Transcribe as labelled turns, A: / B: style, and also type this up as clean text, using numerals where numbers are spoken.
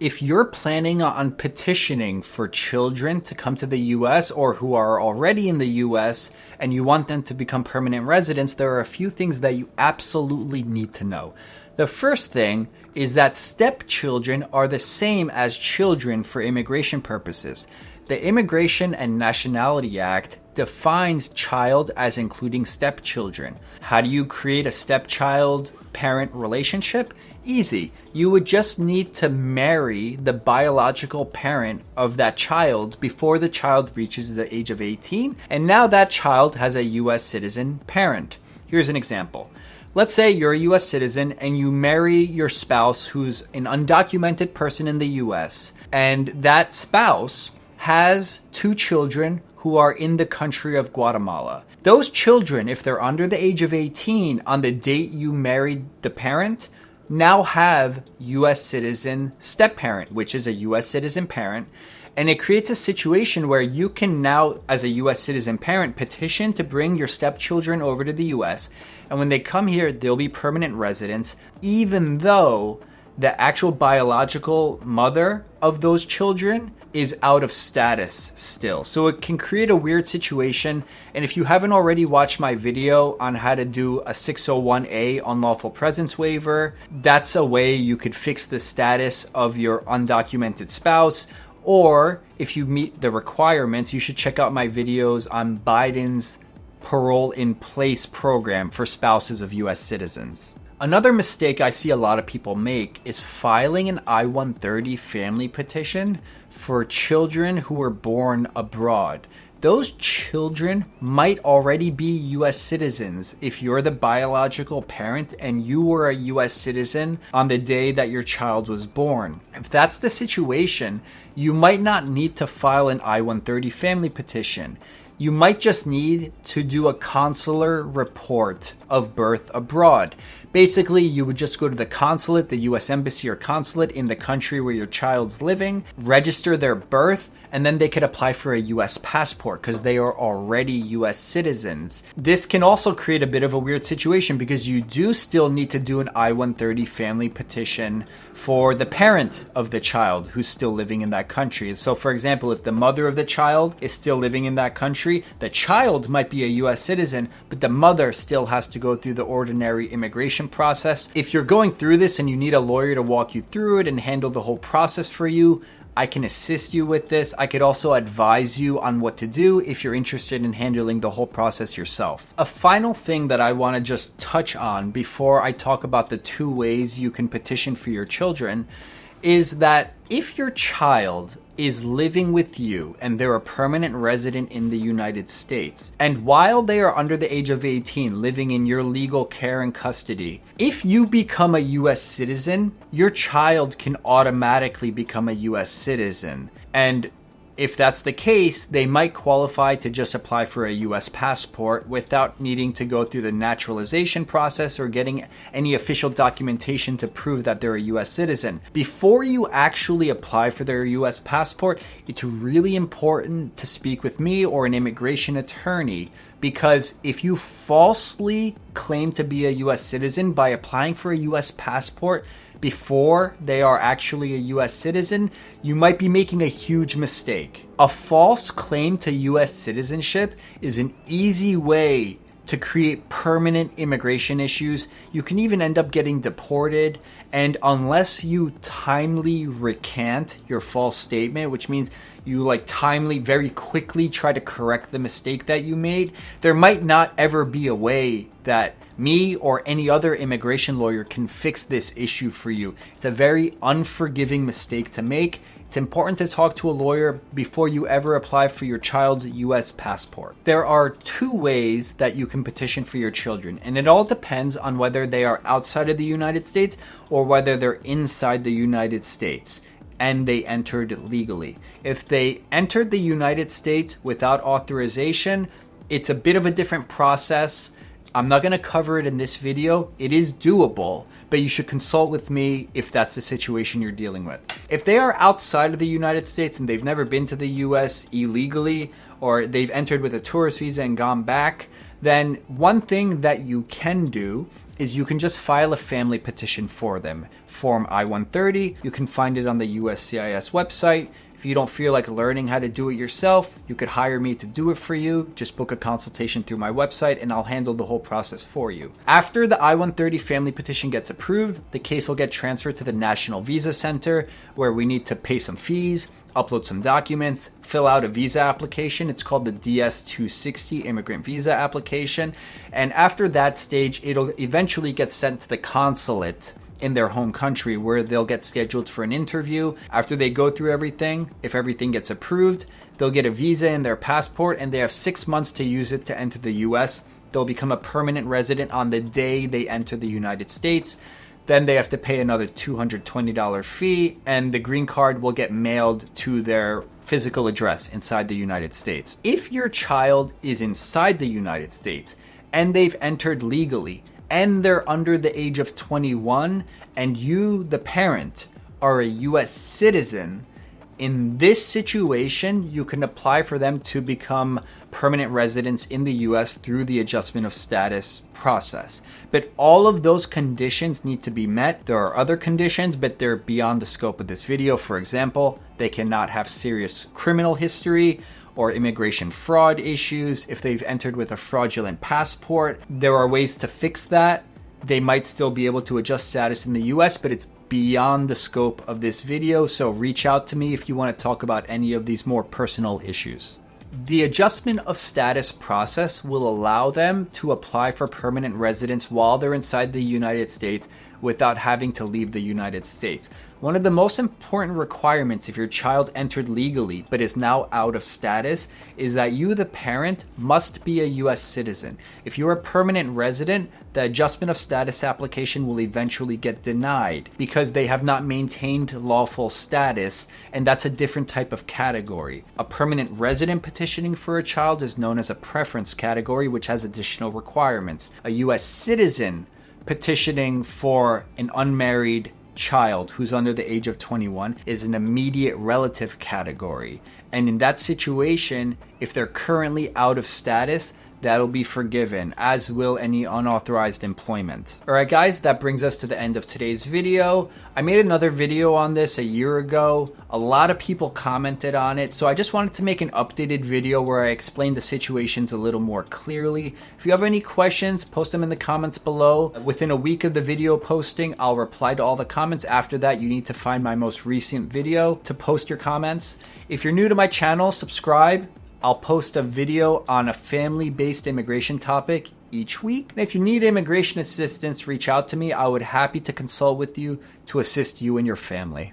A: If you're planning on petitioning for children to come to the US or who are already in the US and you want them to become permanent residents, there are a few things that you absolutely need to know. The first thing is that stepchildren are the same as children for immigration purposes. The Immigration and Nationality Act defines child as including stepchildren. How do you create a stepchild-parent relationship? Easy. You would just need to marry the biological parent of that child before the child reaches the age of 18, and now that child has a US citizen parent. Here's an example. Let's say you're a US citizen and you marry your spouse who's an undocumented person in the US, and that spouse has 2 children who are in the country of Guatemala. Those children, if they're under the age of 18 on the date you married the parent, now have US citizen step-parent, which is a US citizen parent. And it creates a situation where you can now, as a US citizen parent, petition to bring your stepchildren over to the US. And when they come here, they'll be permanent residents, even though the actual biological mother of those children is out of status still. So it can create a weird situation. And if you haven't already watched my video on how to do a 601A unlawful presence waiver, that's a way you could fix the status of your undocumented spouse. Or if you meet the requirements, you should check out my videos on Biden's parole in place program for spouses of US citizens. Another mistake I see a lot of people make is filing an I-130 family petition for children who were born abroad. Those children might already be US citizens if you're the biological parent and you were a US citizen on the day that your child was born. If that's the situation, you might not need to file an I-130 family petition. You might just need to do a consular report of birth abroad. Basically, you would just go to the consulate, the US embassy or consulate in the country where your child's living, register their birth, and then they could apply for a US passport because they are already US citizens. This can also create a bit of a weird situation because you do still need to do an I-130 family petition for the parent of the child who's still living in that country. So for example, if the mother of the child is still living in that country, the child might be a US citizen, but the mother still has to go through the ordinary immigration process. If you're going through this and you need a lawyer to walk you through it and handle the whole process for you, I can assist you with this. I could also advise you on what to do if you're interested in handling the whole process yourself. A final thing that I want to just touch on before I talk about the 2 ways you can petition for your children is that if your child is living with you and they're a permanent resident in the United States, and while they are under the age of 18 living in your legal care and custody, if you become a US citizen, your child can automatically become a US citizen. And if that's the case, they might qualify to just apply for a US passport without needing to go through the naturalization process or getting any official documentation to prove that they're a US citizen. Before you actually apply for their US passport, it's really important to speak with me or an immigration attorney, because if you falsely claim to be a US citizen by applying for a US passport before they are actually a US citizen, you might be making a huge mistake. A false claim to US citizenship is an easy way to create permanent immigration issues. You can even end up getting deported, and unless you timely recant your false statement, which means you timely, very quickly try to correct the mistake that you made, there might not ever be a way that me or any other immigration lawyer can fix this issue for you. It's a very unforgiving mistake to make. It's important to talk to a lawyer before you ever apply for your child's US passport. There are 2 ways that you can petition for your children, and it all depends on whether they are outside of the United States or whether they're inside the United States and they entered legally. If they entered the United States without authorization, it's a bit of a different process. I'm not going to cover it in this video. It is doable, but you should consult with me if that's the situation you're dealing with. If they are outside of the United States and they've never been to the US illegally, or they've entered with a tourist visa and gone back, then one thing that you can do is you can just file a family petition for them. Form I-130, you can find it on the USCIS website. If you don't feel like learning how to do it yourself, you could hire me to do it for you. Just book a consultation through my website and I'll handle the whole process for you. After the I-130 family petition gets approved, the case will get transferred to the National Visa Center, where we need to pay some fees, upload some documents, fill out a visa application. It's called the DS-260 immigrant visa application. And after that stage, it'll eventually get sent to the consulate in their home country, where they'll get scheduled for an interview. After they go through everything, if everything gets approved, they'll get a visa in their passport and they have 6 months to use it to enter the US. They'll become a permanent resident on the day they enter the United States. Then they have to pay another $220 fee and the green card will get mailed to their physical address inside the United States. If your child is inside the United States and they've entered legally, and they're under the age of 21, and you, the parent, are a US citizen, in this situation, you can apply for them to become permanent residents in the US through the adjustment of status process. But all of those conditions need to be met. There are other conditions, but they're beyond the scope of this video. For example, they cannot have serious criminal history or immigration fraud issues. If they've entered with a fraudulent passport, there are ways to fix that. They might still be able to adjust status in the US, but it's beyond the scope of this video. So reach out to me if you want to talk about any of these more personal issues. The adjustment of status process will allow them to apply for permanent residence while they're inside the United States without having to leave the United States. One of the most important requirements if your child entered legally but is now out of status is that you, the parent, must be a US citizen. If you're a permanent resident, the adjustment of status application will eventually get denied because they have not maintained lawful status, and that's a different type of category. A permanent resident petitioning for a child is known as a preference category, which has additional requirements. A US citizen petitioning for an unmarried child who's under the age of 21 is an immediate relative category. And in that situation, if they're currently out of status, that'll be forgiven, as will any unauthorized employment. Alright guys, that brings us to the end of today's video. I made another video on this a year ago. A lot of people commented on it, so I just wanted to make an updated video where I explained the situations a little more clearly. If you have any questions, post them in the comments below. Within a week of the video posting, I'll reply to all the comments. After that, you need to find my most recent video to post your comments. If you're new to my channel, subscribe. I'll post a video on a family-based immigration topic each week. And if you need immigration assistance, reach out to me. I would be happy to consult with you to assist you and your family.